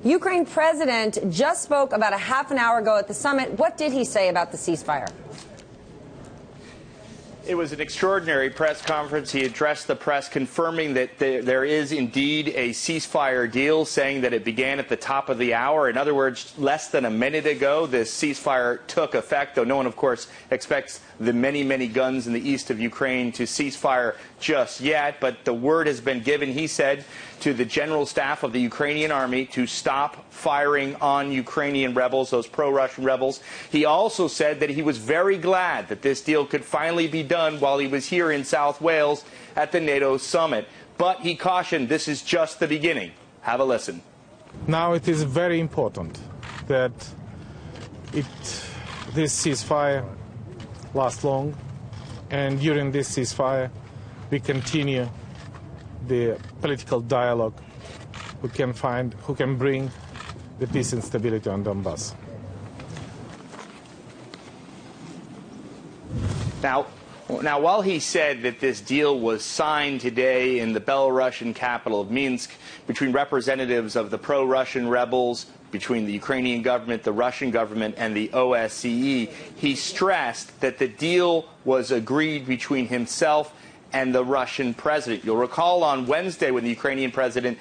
Ukraine president just spoke about a half an hour ago at the summit. What did he say about the ceasefire? It was an extraordinary press conference. He addressed the press, confirming that there is indeed a ceasefire deal, saying that it began at the top of the hour. In other words, less than a minute ago, this ceasefire took effect, though no one, of course, expects the many, many guns in the east of Ukraine to cease fire just yet. But the word has been given, he said, to the general staff of the Ukrainian army to stop firing on Ukrainian rebels, those pro-Russian rebels. He also said that he was very glad that this deal could finally be done while he was here in South Wales at the NATO summit. But he cautioned this is just the beginning. Have a listen. Now it is very important that this ceasefire lasts long, and during this ceasefire we continue the political dialogue who can bring the peace and stability on Donbass. Now, while he said that this deal was signed today in the Belarusian capital of Minsk between representatives of the pro-Russian rebels, between the Ukrainian government, the Russian government, and the OSCE, he stressed that the deal was agreed between himself and the Russian president. You'll recall on Wednesday when the Ukrainian president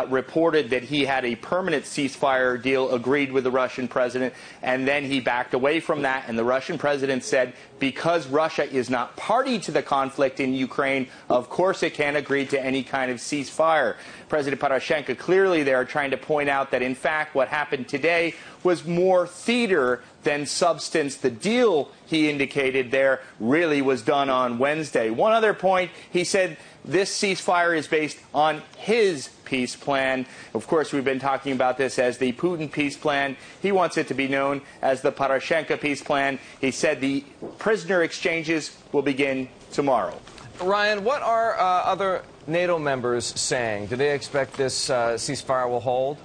reported that he had a permanent ceasefire deal agreed with the Russian president, and then he backed away from that, and the Russian president said because Russia is not party to the conflict in Ukraine, of course it can't agree to any kind of ceasefire. President Poroshenko clearly there trying to point out that in fact what happened today was more theater than substance. The deal, he indicated there, really was done on Wednesday. One other point, he said this ceasefire is based on his peace plan. Of course, we've been talking about this as the Putin peace plan. He wants it to be known as the Poroshenko peace plan. He said the prisoner exchanges will begin tomorrow. Ryan, what are other NATO members saying? Do they expect this ceasefire will hold?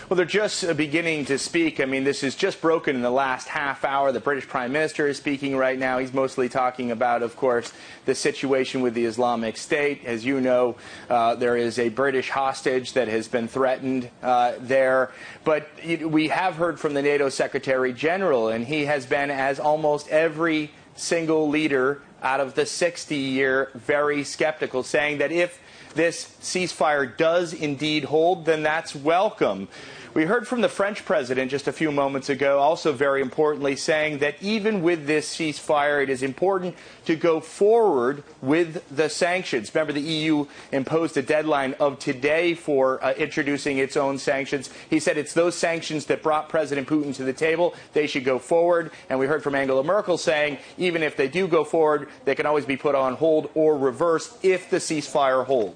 Well, they're just beginning to speak. I mean, this has just broken in the last half hour. The British Prime Minister is speaking right now. He's mostly talking about, of course, the situation with the Islamic State. As you know, there is a British hostage that has been threatened there. But we have heard from the NATO Secretary General, and he has been, as almost every single leader out of the 60-year, very skeptical, saying that if this ceasefire does indeed hold, then that's welcome. We heard from the French president just a few moments ago, also very importantly, saying that even with this ceasefire, it is important to go forward with the sanctions. Remember, the EU imposed a deadline of today for introducing its own sanctions. He said it's those sanctions that brought President Putin to the table. They should go forward. And we heard from Angela Merkel saying even if they do go forward, they can always be put on hold or reversed if the ceasefire holds.